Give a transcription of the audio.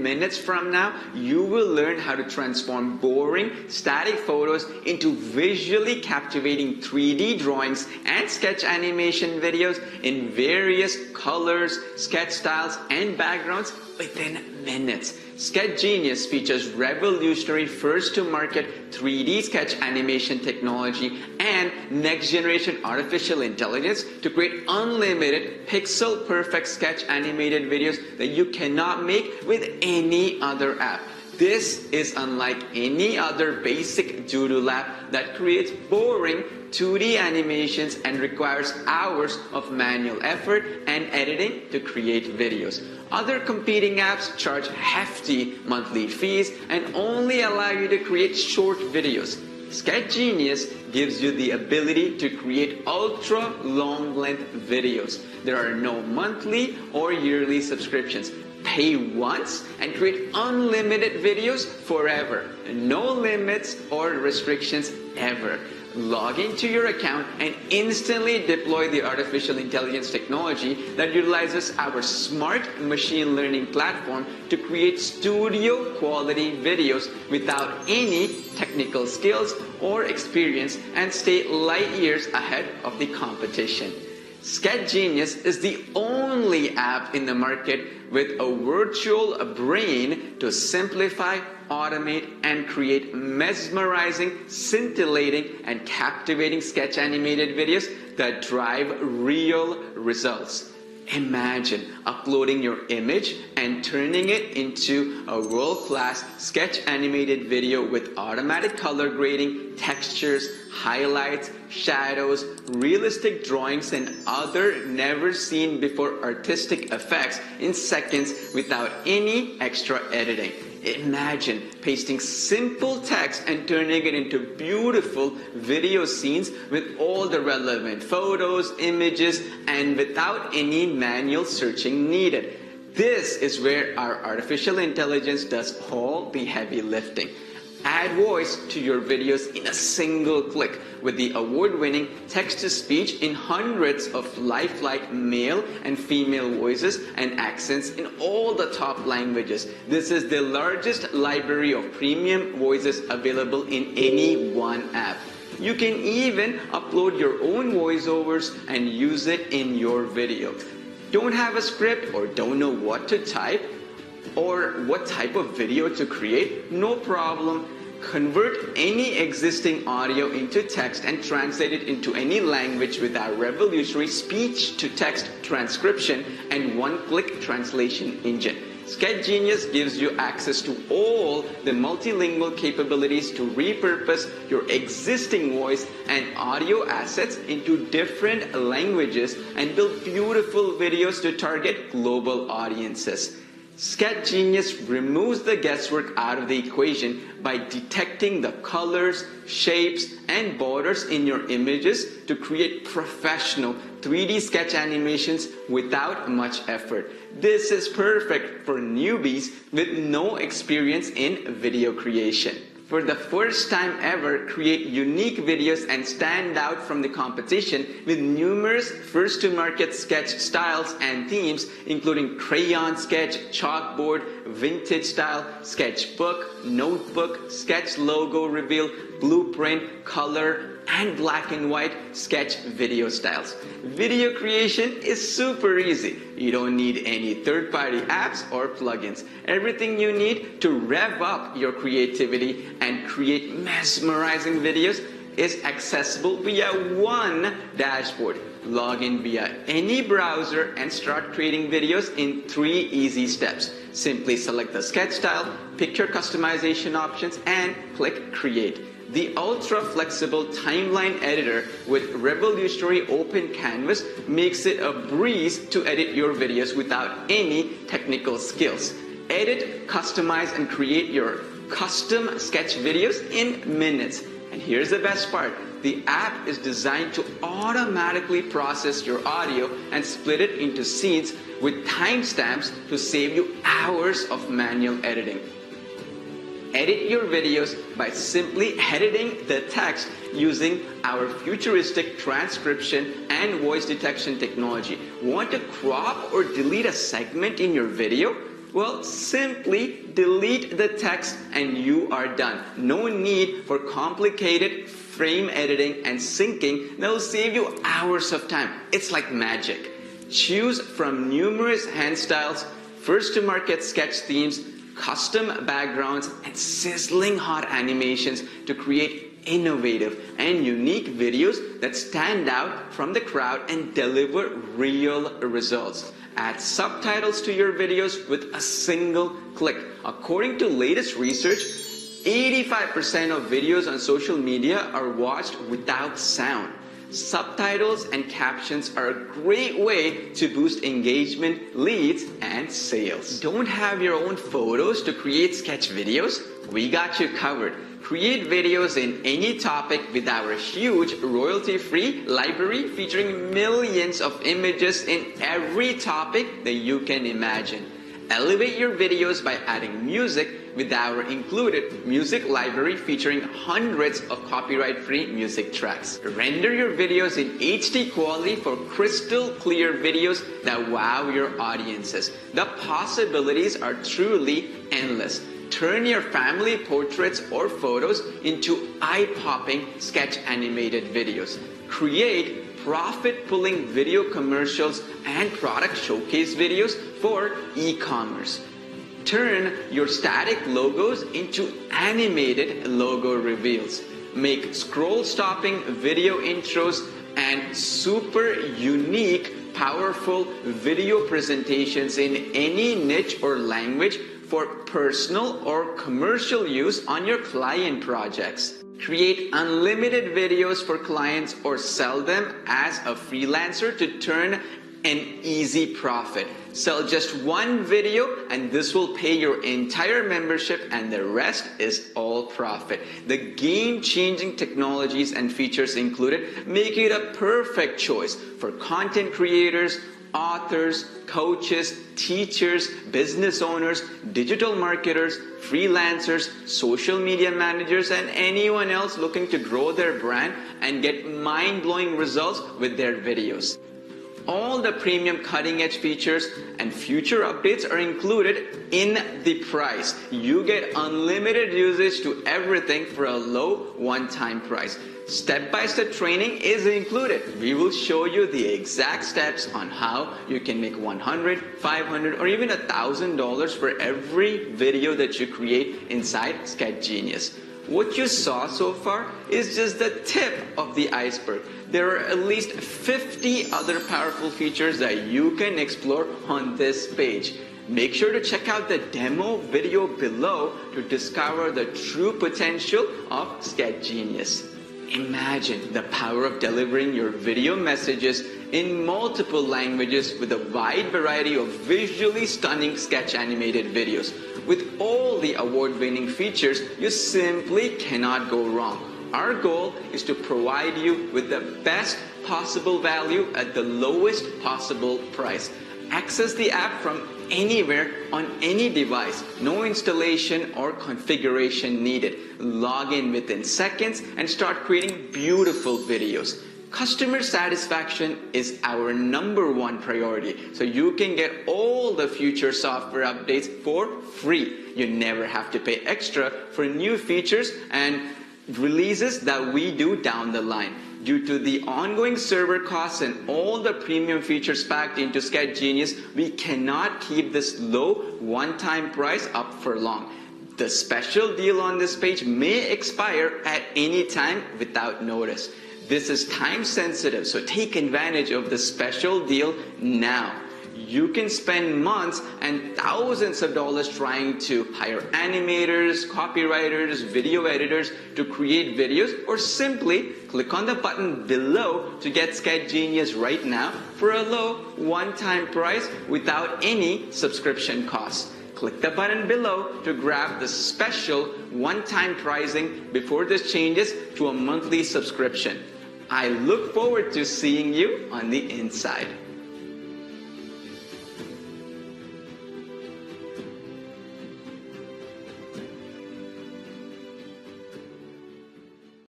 within minutes from now, you will learn how to transform boring, static photos into visually captivating 3D drawings and sketch animation videos in various colors, sketch styles, and backgrounds within minutes. Sketch Genius features revolutionary first-to-market 3D sketch animation technology and next-generation artificial intelligence to create unlimited, pixel-perfect sketch animated videos that you cannot make with any other app. This is unlike any other basic doodle app that creates boring 2D animations and requires hours of manual effort and editing to create videos. Other competing apps charge hefty monthly fees and only allow you to create short videos. Sketch Genius gives you the ability to create ultra long length videos. There are no monthly or yearly subscriptions. Pay once and create unlimited videos forever. No limits or restrictions ever. Log into your account and instantly deploy the artificial intelligence technology that utilizes our smart machine learning platform to create studio quality videos without any technical skills or experience and stay light years ahead of the competition. Sketch Genius is the only app in the market with a virtual brain to simplify, automate, and create mesmerizing, scintillating, and captivating sketch animated videos that drive real results. Imagine uploading your image and turning it into a world-class sketch animated video with automatic color grading, textures, highlights, shadows, realistic drawings, and other never-seen-before artistic effects in seconds without any extra editing. Imagine pasting simple text and turning it into beautiful video scenes with all the relevant photos, images, and without any manual searching needed. This is where our artificial intelligence does all the heavy lifting. Add voice to your videos in a single click with the award-winning text-to-speech in hundreds of lifelike male and female voices and accents in all the top languages. This is the largest library of premium voices available in any one app. You can even upload your own voiceovers and use it in your video. Don't have a script or don't know what to type or what type of video to create? No problem. Convert any existing audio into text and translate it into any language with our revolutionary speech-to-text transcription and one-click translation engine. Sketch Genius gives you access to all the multilingual capabilities to repurpose your existing voice and audio assets into different languages and build beautiful videos to target global audiences. Sketch Genius removes the guesswork out of the equation by detecting the colors, shapes, and borders in your images to create professional 3D sketch animations without much effort. This is perfect for newbies with no experience in video creation. For the first time ever, create unique videos and stand out from the competition with numerous first-to-market sketch styles and themes, including crayon sketch, chalkboard, vintage style, sketchbook, notebook, sketch logo reveal, blueprint, color, and black and white sketch video styles. Video creation is super easy. You don't need any third-party apps or plugins. Everything you need to rev up your creativity and create mesmerizing videos is accessible via one dashboard. Log in via any browser and start creating videos in 3 easy steps. Simply select the sketch style, pick your customization options, and click Create. The ultra-flexible timeline editor with revolutionary open canvas makes it a breeze to edit your videos without any technical skills. Edit, customize, and create your custom sketch videos in minutes. And here's the best part. The app is designed to automatically process your audio and split it into scenes with timestamps to save you hours of manual editing. Edit your videos by simply editing the text using our futuristic transcription and voice detection technology. Want to crop or delete a segment in your video? Well, simply delete the text and you are done. No need for complicated frame editing and syncing that will save you hours of time. It's like magic. Choose from numerous hand styles, first-to-market sketch themes, custom backgrounds, and sizzling hot animations to create innovative and unique videos that stand out from the crowd and deliver real results. Add subtitles to your videos with a single click. According to latest research, 85% of videos on social media are watched without sound. Subtitles and captions are a great way to boost engagement, leads, and sales. Don't have your own photos to create sketch videos? We got you covered. Create videos in any topic with our huge royalty-free library featuring millions of images in every topic that you can imagine. Elevate your videos by adding music with our included music library featuring hundreds of copyright-free music tracks. Render your videos in HD quality for crystal clear videos that wow your audiences. The possibilities are truly endless. Turn your family portraits or photos into eye-popping sketch animated videos. Create profit-pulling video commercials and product showcase videos for e-commerce. Turn your static logos into animated logo reveals. Make scroll-stopping video intros and super unique, powerful video presentations in any niche or language for personal or commercial use on your client projects. Create unlimited videos for clients or sell them as a freelancer to turn an easy profit. Sell just one video and this will pay your entire membership and the rest is all profit. The game-changing technologies and features included make it a perfect choice for content creators, authors, coaches, teachers, business owners, digital marketers, freelancers, social media managers, and anyone else looking to grow their brand and get mind-blowing results with their videos. All the premium cutting-edge features and future updates are included in the price. You get unlimited usage to everything for a low one-time price. Step-by-step training is included. We will show you the exact steps on how you can make $100, $500, or even $1,000 for every video that you create inside Sketch Genius. What you saw so far is just the tip of the iceberg. There are at least 50 other powerful features that you can explore on this page. Make sure to check out the demo video below to discover the true potential of Sketch Genius. Imagine the power of delivering your video messages in multiple languages with a wide variety of visually stunning sketch animated videos. With all the award-winning features, you simply cannot go wrong. Our goal is to provide you with the best possible value at the lowest possible price. Access the app from anywhere on any device. No installation or configuration needed. Log in within seconds and start creating beautiful videos. Customer satisfaction is our #1 priority, so you can get all the future software updates for free. You never have to pay extra for new features and releases that we do down the line. Due to the ongoing server costs and all the premium features packed into Sketch Genius, we cannot keep this low one-time price up for long. The special deal on this page may expire at any time without notice. This is time sensitive, so take advantage of the special deal now. You can spend months and thousands of dollars trying to hire animators, copywriters, video editors to create videos, or simply click on the button below to get Sketch Genius right now for a low one-time price without any subscription costs. Click the button below to grab the special one-time pricing before this changes to a monthly subscription. I look forward to seeing you on the inside.